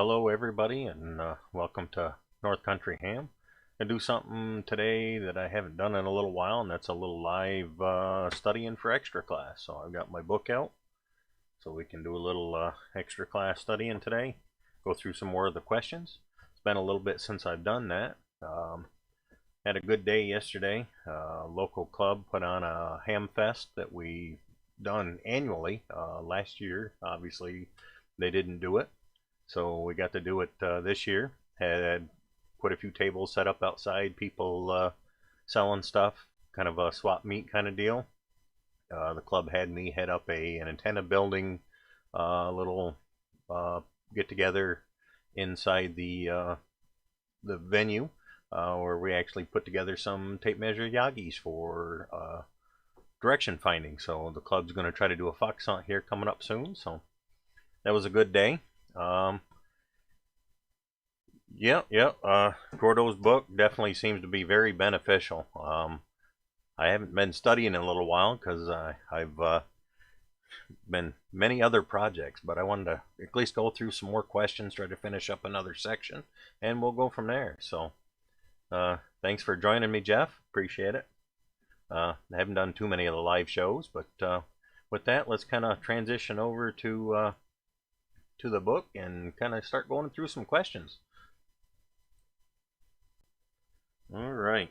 hello everybody, and welcome to North Country Ham. I do something today that I haven't done in a little while, and that's a little live studying for extra class. So I've got my book out, so we can do a little extra class studying today. Go through some more of the questions. It's been a little bit since I've done that. Had a good day yesterday. Local club put on a ham fest that we done annually. Last year, obviously, they didn't do it, so we got to do it this year. Had put a few tables set up outside, people selling stuff, kind of a swap meet kind of deal. The club had me head up an antenna building little get together inside the venue, where we actually put together some tape measure Yagis for direction finding. So the club's going to try to do a fox hunt here coming up soon. So that was a good day. Gordo's book definitely seems to be very beneficial. I haven't been studying in a little while because I've been many other projects, but I wanted to at least go through some more questions, try to finish up another section, and we'll go from there. So thanks for joining me, Jeff. Appreciate it. I haven't done too many of the live shows, but with that, let's kind of transition over to the book and kind of start going through some questions. All right.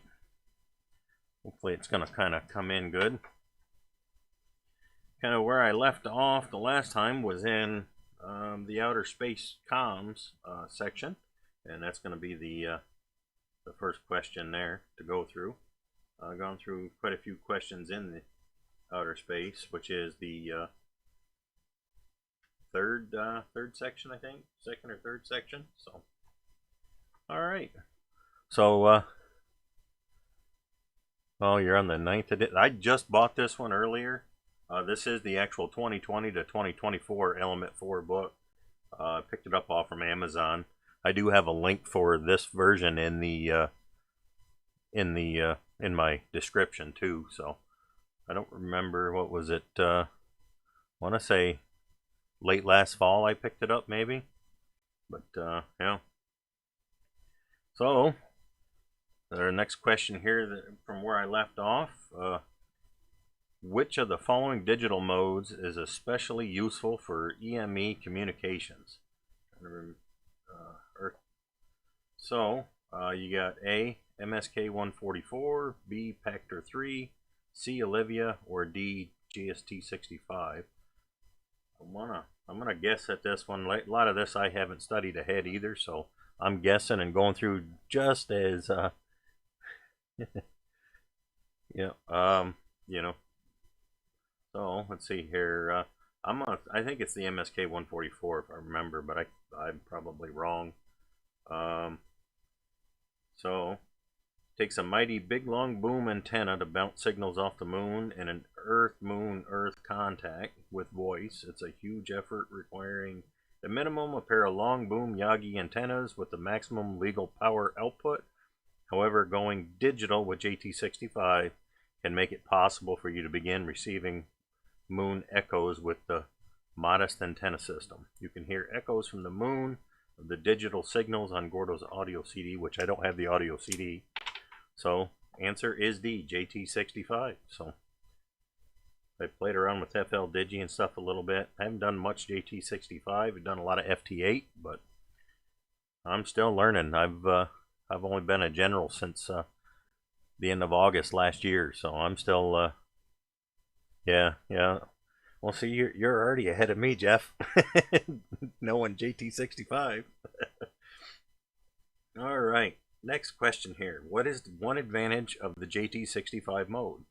Hopefully it's going to kind of come in good. Kind of where I left off the last time was in the outer space comms section, and that's going to be the first question there to go through. I've gone through quite a few questions in the outer space, which is the third section, I think, second or third section. So, all right. So, oh, you're on the 9th edition. I just bought this one earlier. This is the actual 2020 to 2024 Element 4 book. I picked it up off from Amazon. I do have a link for this version in the in my description too. So I don't remember, what was it? I want to say late last fall I picked it up, maybe. But yeah. So the next question here, from where I left off, which of the following digital modes is especially useful for EME communications? So you got A, MSK 144, B, Pactor 3, C, Olivia, or D, GST 65. I'm gonna guess at this one. A lot of this I haven't studied ahead either, so I'm guessing and going through just as yeah, you know. So let's see here. I think it's the MSK 144 if I remember, but I'm probably wrong. So takes a mighty big long boom antenna to bounce signals off the moon in an Earth-Moon-Earth contact with voice. It's a huge effort requiring the minimum a pair of long boom Yagi antennas with the maximum legal power output. However, going digital with JT65 can make it possible for you to begin receiving moon echoes with the modest antenna system. You can hear echoes from the moon of the digital signals on Gordo's audio CD, which I don't have the audio CD. So answer is D, JT65. So I played around with FL Digi and stuff a little bit. I haven't done much JT65. I've done a lot of FT8, but I'm still learning. I've only been a general since the end of August last year, so I'm still yeah. Well, see, you're already ahead of me, Jeff. Knowing JT65. All right. Next question here. What is one advantage of the JT65 mode?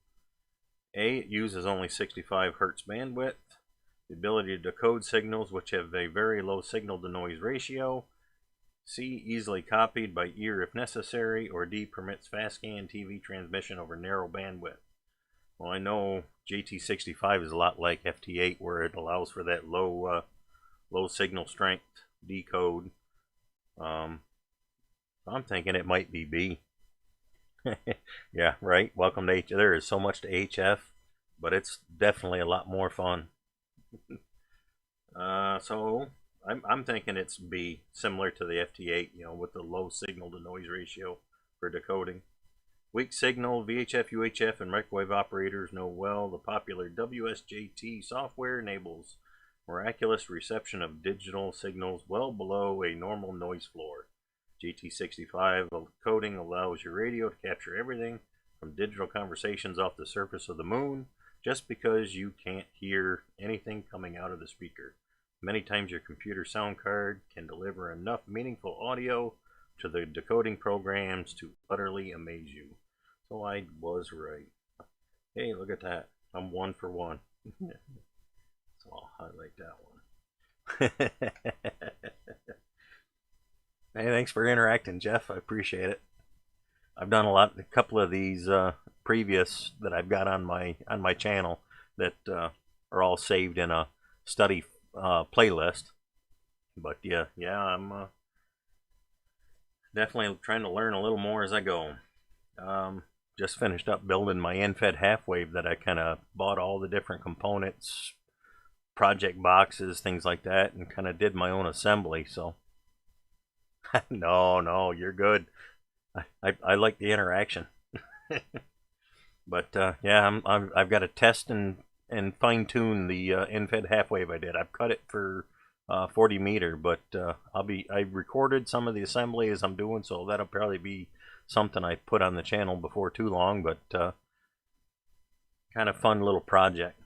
A, it uses only 65 Hz bandwidth. The ability to decode signals which have a very low signal to noise ratio. C, easily copied by ear if necessary. Or D, permits fast scan TV transmission over narrow bandwidth. Well, I know JT65 is a lot like FT8, where it allows for that low signal strength decode. I'm thinking it might be B. Yeah, right. Welcome to H. There is so much to HF, but it's definitely a lot more fun. So I'm thinking it's B, similar to the FT8, you know, with the low signal to noise ratio for decoding. Weak signal, VHF, UHF, and microwave operators know well the popular WSJT software enables miraculous reception of digital signals well below a normal noise floor. GT65 coding allows your radio to capture everything from digital conversations off the surface of the moon just because you can't hear anything coming out of the speaker. Many times your computer sound card can deliver enough meaningful audio to the decoding programs to utterly amaze you. So I was right. Hey, look at that. I'm 1 for 1. So I'll highlight that one. Hey, thanks for interacting, Jeff. I appreciate it. I've done a couple of these previous that I've got on my channel that are all saved in a study playlist. But yeah, I'm definitely trying to learn a little more as I go. Just finished up building my end-fed half-wave that I kind of bought all the different components, project boxes, things like that, and kind of did my own assembly. So no, you're good. I like the interaction. But yeah, I've got to test and fine-tune the end-fed half-wave I did. I've cut it for 40 meter, but I recorded some of the assembly as I'm doing, so that'll probably be something I put on the channel before too long. But kind of fun little project.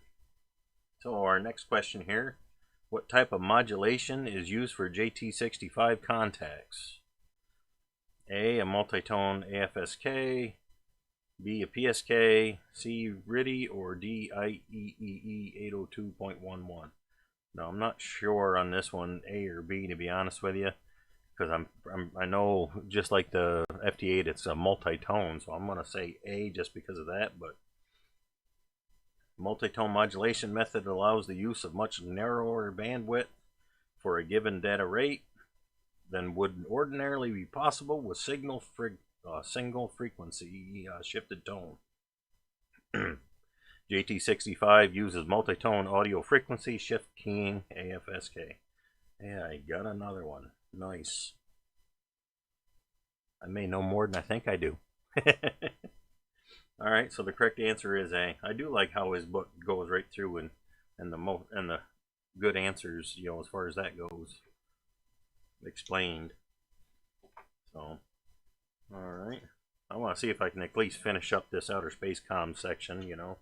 So our next question here: what type of modulation is used for JT65 contacts? A multi-tone AFSK, B a PSK, C RIDI, or D IEEE 802.11. Now I'm not sure on this one, A or B, to be honest with you, because I know just like the FT8 it's a multi-tone, so I'm gonna say A just because of that. But multi-tone modulation method allows the use of much narrower bandwidth for a given data rate than would ordinarily be possible with single frequency shifted tone. JT65 uses multi-tone audio frequency shift keying AFSK. Yeah, I got another one. Nice. I may know more than I think I do. All right, so the correct answer is A. I do like how his book goes right through and the good answers, you know, as far as that goes, explained. So, all right. I want to see if I can at least finish up this outer space comm section, you know,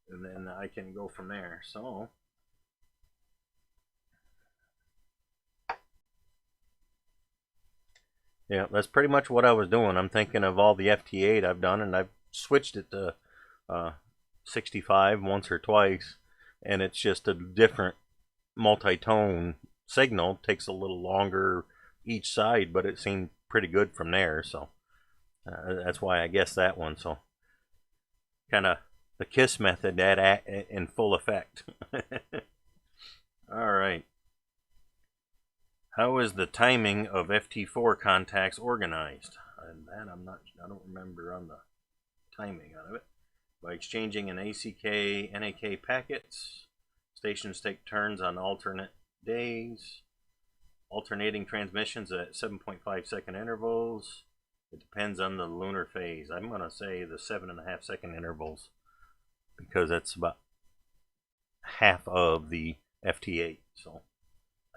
and then I can go from there. So, yeah, that's pretty much what I was doing. I'm thinking of all the FT8 I've done, and I've switched it to 65 once or twice, and it's just a different multi-tone signal. It takes a little longer each side, but it seemed pretty good from there. So that's why I guessed that one. So kind of the KISS method that in full effect. All right. How is the timing of FT4 contacts organized? And that I don't remember on the timing out of it. By exchanging an ACK, NAK packets, stations take turns on alternate days, alternating transmissions at 7.5 second intervals. It depends on the lunar phase. I'm going to say the 7.5 second intervals because that's about half of the FT8. So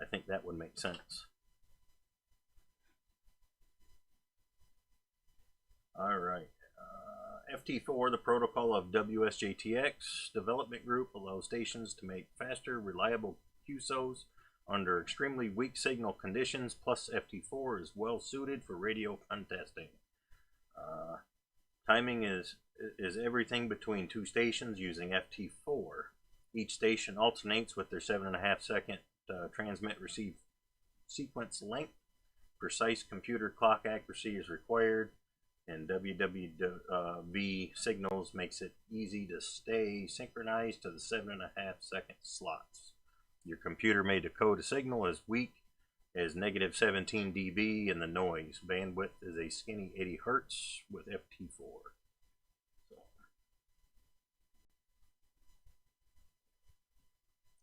I think that would make sense. All right. FT4, the protocol of WSJTX development group, allows stations to make faster, reliable QSOs under extremely weak signal conditions. Plus, FT4 is well suited for radio contesting. Timing is everything between two stations using FT4. Each station alternates with their 7.5 second transmit receive sequence length. Precise computer clock accuracy is required, and WWV signals makes it easy to stay synchronized to the 7.5 second slots. Your computer may decode a signal as weak as -17 dB, and the noise bandwidth is a skinny 80 Hz with FT4.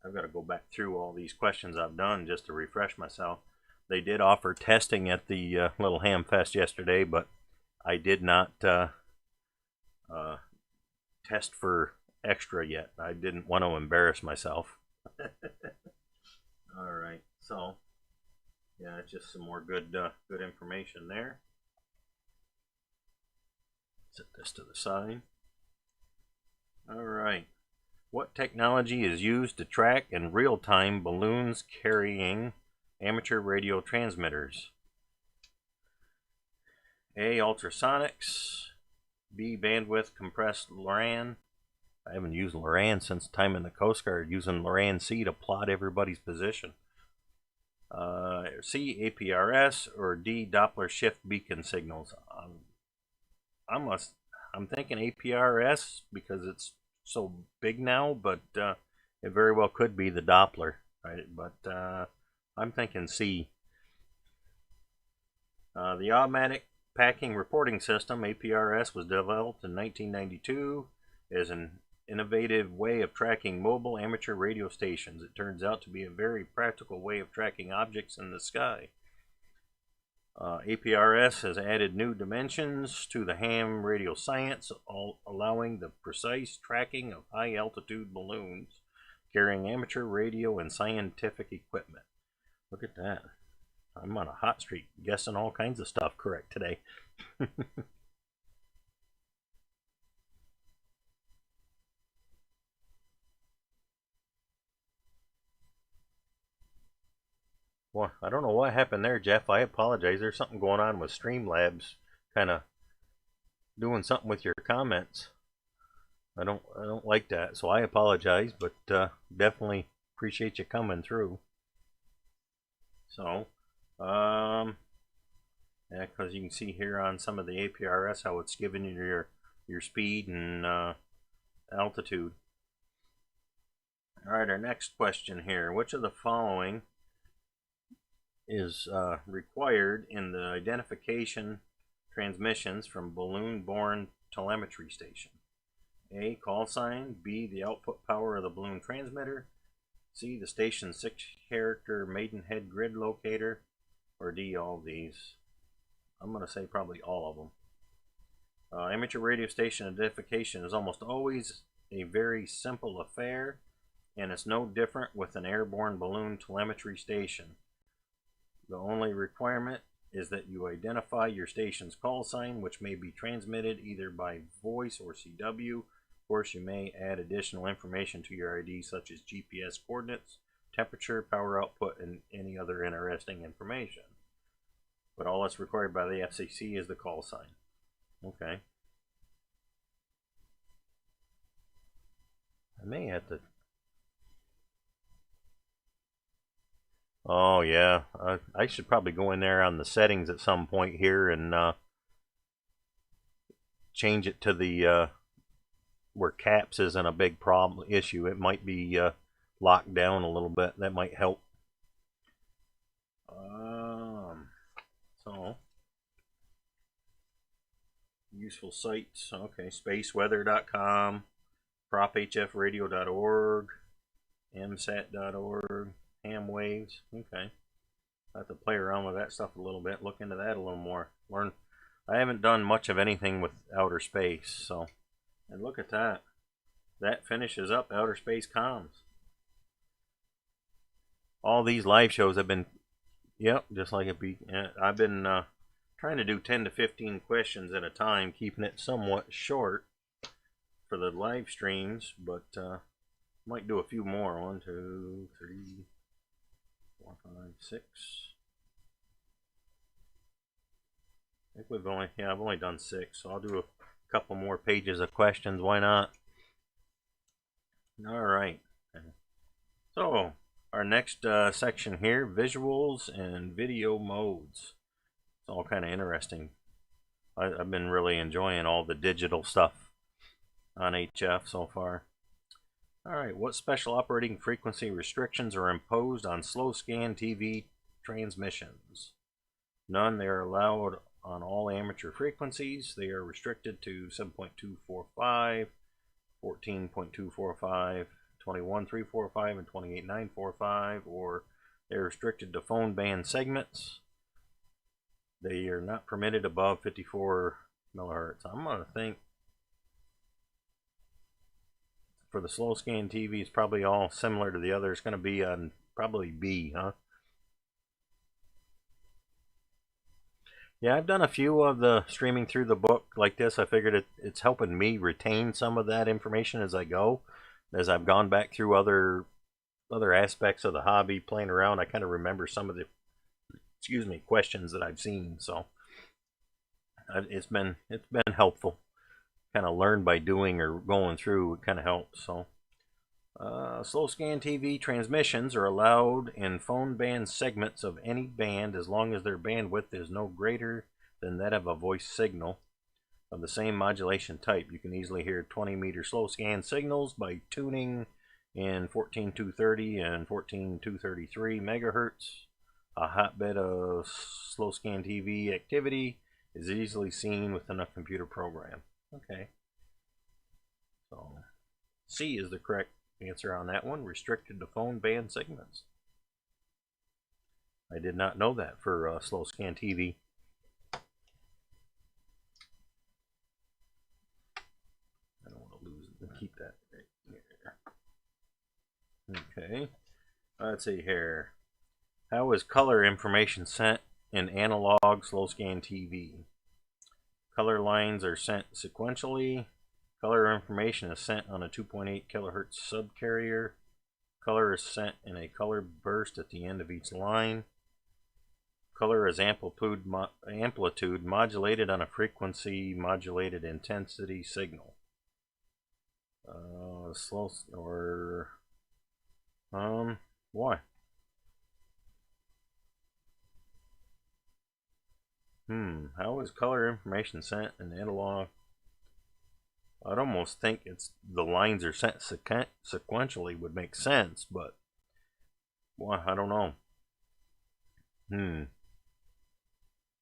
I've got to go back through all these questions I've done just to refresh myself. They did offer testing at the little ham fest yesterday, but I did not test for extra yet. I didn't want to embarrass myself. All right, so yeah, it's just some more good information there. Set this to the side. All right. What technology is used to track in real time balloons carrying amateur radio transmitters? A. Ultrasonics. B. Bandwidth compressed LORAN. I haven't used LORAN since time in the Coast Guard, using LORAN-C to plot everybody's position. C. APRS, or D. Doppler shift beacon signals. I'm thinking APRS because it's so big now, but it very well could be the Doppler, right? But I'm thinking C. The Automatic Packing Reporting System, APRS, was developed in 1992 as an innovative way of tracking mobile amateur radio stations. It turns out to be a very practical way of tracking objects in the sky. APRS has added new dimensions to the ham radio science, allowing the precise tracking of high-altitude balloons carrying amateur radio and scientific equipment. Look at that. I'm on a hot streak, guessing all kinds of stuff correct today. Well, I don't know what happened there, Jeff. I apologize. There's something going on with Streamlabs, kind of doing something with your comments. I don't like that, so I apologize, but definitely appreciate you coming through. So, yeah, because you can see here on some of the APRS how it's giving you your speed and altitude. All right, our next question here: which of the following is required in the identification transmissions from balloon-borne telemetry station? A. Call sign. B. The output power of the balloon transmitter. C. The station's 6-character Maidenhead grid locator. Or D. All of these. I'm going to say probably all of them. Amateur radio station identification is almost always a very simple affair, and it's no different with an airborne balloon telemetry station. The only requirement is that you identify your station's call sign, which may be transmitted either by voice or CW. Of course, you may add additional information to your ID, such as GPS coordinates, temperature, power output, and any other interesting information. But all that's required by the FCC is the call sign. Okay. I may have to... Oh yeah, I should probably go in there on the settings at some point here and change it to the where caps isn't a big problem issue. It might be locked down a little bit. That might help. So useful sites. Okay, spaceweather.com, prophfradio.org, msat.org. Ham waves. Okay. I have to play around with that stuff a little bit, look into that a little more. Learn. I haven't done much of anything with outer space, so. And look at that. That finishes up outer space comms. All these live shows have been, yep, just like it be. I've been trying to do 10 to 15 questions at a time, keeping it somewhat short for the live streams, but might do a few more. 1, 2, 3, 4, 5, 6. I think I've only done 6, so I'll do a couple more pages of questions. Why not? All right. So our next section here: visuals and video modes. It's all kind of interesting. I've been really enjoying all the digital stuff on HF so far. All right, what special operating frequency restrictions are imposed on slow scan TV transmissions? None. They are allowed on all amateur frequencies. They are restricted to 7.245, 14.245, 21.345 and 28.945, or they're restricted to phone band segments. They are not permitted above 54 millihertz. I'm going to think for the slow scan TV, it's probably all similar to the other. It's going to be on probably B, huh? Yeah, I've done a few of the streaming through the book like this. I figured it's helping me retain some of that information as I go. As I've gone back through other aspects of the hobby, playing around, I kind of remember some of the questions that I've seen. So it's been helpful. Kind of learn by doing or going through. It kind of helps. So slow scan TV transmissions are allowed in phone band segments of any band as long as their bandwidth is no greater than that of a voice signal of the same modulation type. You can easily hear 20-meter slow scan signals by tuning in 14230 and 14233 megahertz. A hotbed of slow scan TV activity is easily seen with enough computer program. Okay. So C is the correct answer on that one. Restricted to phone band segments. I did not know that for slow scan TV. I don't want to lose it. Keep that right here. Okay. Let's see here. How is color information sent in analog slow scan TV? Color lines are sent sequentially. Color information is sent on a 2.8 kilohertz subcarrier. Color is sent in a color burst at the end of each line. Color is amplitude modulated on a frequency modulated intensity signal. Slow or why? How is color information sent in analog? I'd almost think it's the lines are sent sequentially would make sense, but well, I don't know.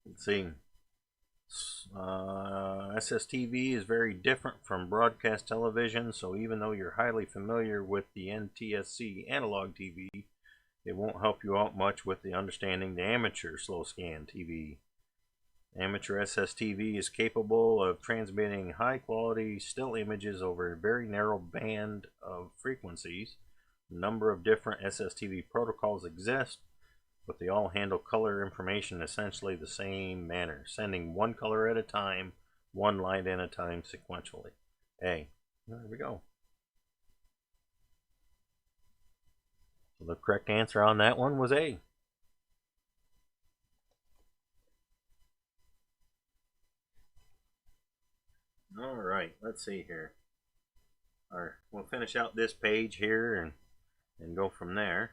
Let's see. SSTV is very different from broadcast television, so even though you're highly familiar with the NTSC analog TV, it won't help you out much with the understanding the amateur slow scan TV. Amateur SSTV is capable of transmitting high quality still images over a very narrow band of frequencies. A number of different SSTV protocols exist, but they all handle color information essentially the same manner, sending one color at a time, one line at a time sequentially. A. There we go. So the correct answer on that one was A. All right, let's see here. We'll finish out this page here and go from there.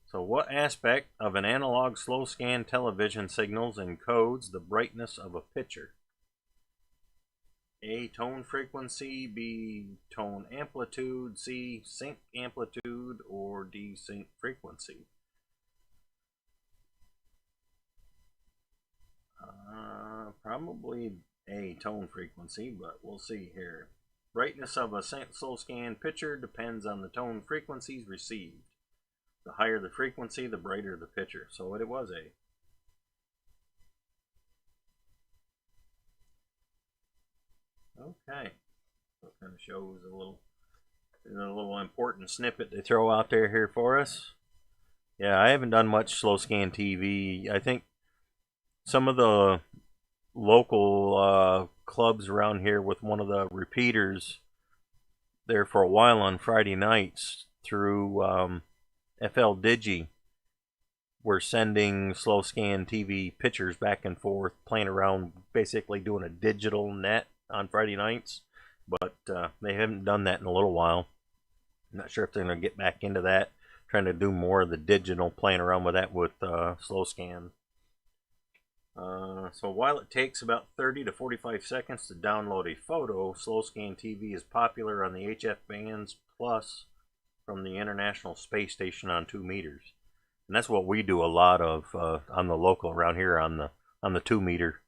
So what aspect of an analog slow scan television signals encodes the brightness of a picture? A. Tone frequency, B. Tone amplitude, C. Sync amplitude, or D. Sync frequency? Probably A. Tone frequency, but we'll see here. Brightness of a slow scan picture depends on the tone frequencies received. The higher the frequency, the brighter the picture. So it was A. Okay. So it kind of shows a little important snippet they throw out there here for us. Yeah, I haven't done much slow scan TV. I think some of the local clubs around here with one of the repeaters there for a while on Friday nights through FL Digi were sending slow scan TV pictures back and forth, playing around, basically doing a digital net on Friday nights, but they haven't done that in a little while. I'm not sure if they're going to get back into that, trying to do more of the digital, playing around with that with slow scan. So while it takes about 30 to 45 seconds to download a photo, slow scan TV is popular on the HF bands plus from the International Space Station on 2 meters. And that's what we do a lot of on the local around here on the 2 meter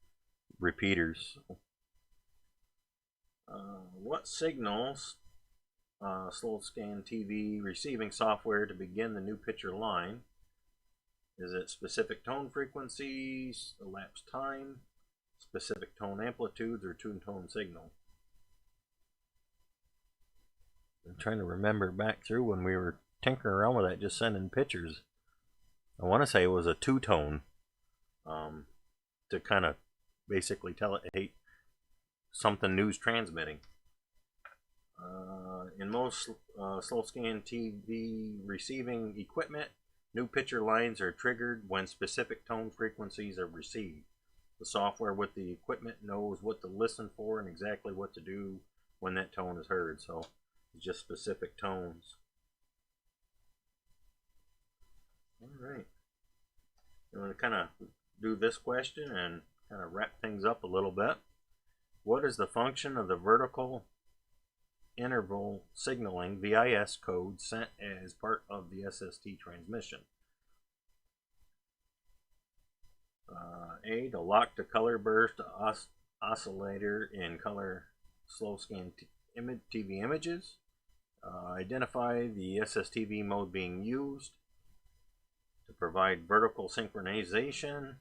repeaters. What signals slow scan TV receiving software to begin the new picture line? Is it specific tone frequencies, elapsed time, specific tone amplitudes, or two-tone signal? I'm trying to remember back through when we were tinkering around with that, just sending pictures. I want to say it was a two-tone, to kind of basically tell it, hey, something new's transmitting. In most slow scan TV receiving equipment, new picture lines are triggered when specific tone frequencies are received. The software with the equipment knows what to listen for and exactly what to do when that tone is heard. So it's just specific tones. All right. I'm going to kind of do this question and kind of wrap things up a little bit. What is the function of the vertical interval signaling VIS code sent as part of the SST transmission? A, to lock the color burst oscillator in color slow scan TV images. Identify the SSTV mode being used. To provide vertical synchronization.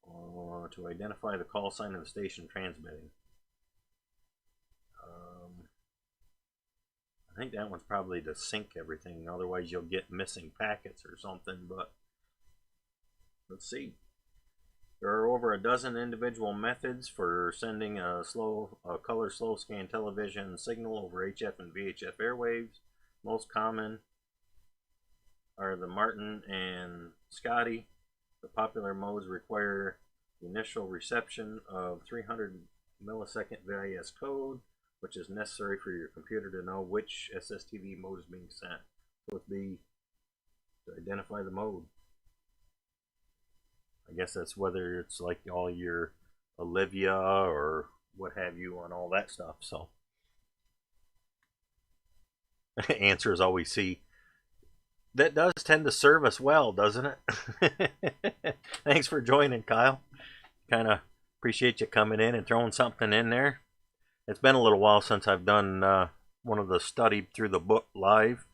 Or to identify the call sign of the station transmitting. I think that one's probably to sync everything, otherwise you'll get missing packets or something, but let's see. There are over a dozen individual methods for sending a color slow scan television signal over HF and VHF airwaves. Most common are the Martin and Scotty. The popular modes require the initial reception of 300 millisecond VIS code, which is necessary for your computer to know which SSTV mode is being sent. So it would be to identify the mode. I guess that's whether it's like all your Olivia or what have you on all that stuff. So answer is always C. That does tend to serve us well, doesn't it? Thanks for joining, Kyle. Kind of appreciate you coming in and throwing something in there. It's been a little while since I've done one of the study through the book live.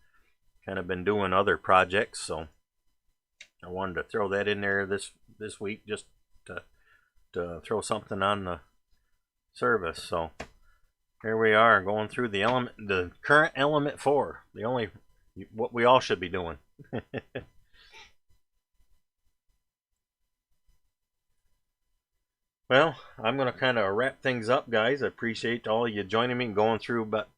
Kind of been doing other projects, so I wanted to throw that in there this week just to throw something on the service. So here we are going through the current element 4, what we all should be doing. Well, I'm going to kind of wrap things up, guys. I appreciate all you joining me and going through about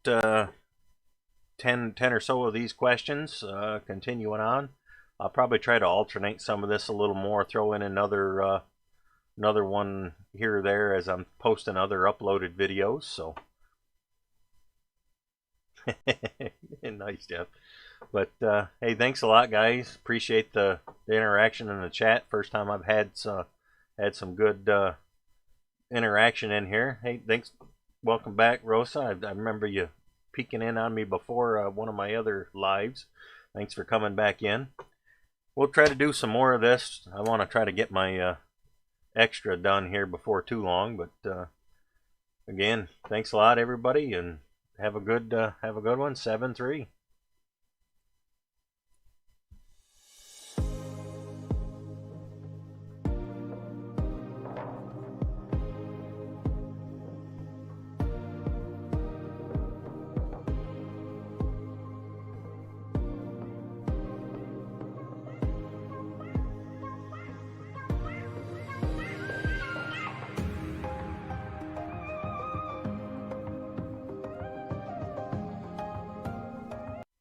10 or so of these questions, continuing on. I'll probably try to alternate some of this a little more, throw in another one here or there as I'm posting other uploaded videos. So nice, Jeff. But hey, thanks a lot, guys. Appreciate the interaction in the chat. First time I've had some good interaction in here. Hey, thanks. Welcome back, Rosa. I remember you peeking in on me before one of my other lives. Thanks for coming back in. We'll try to do some more of this. I want to try to get my extra done here before too long. But again, thanks a lot, everybody, and have a good one. 7-3.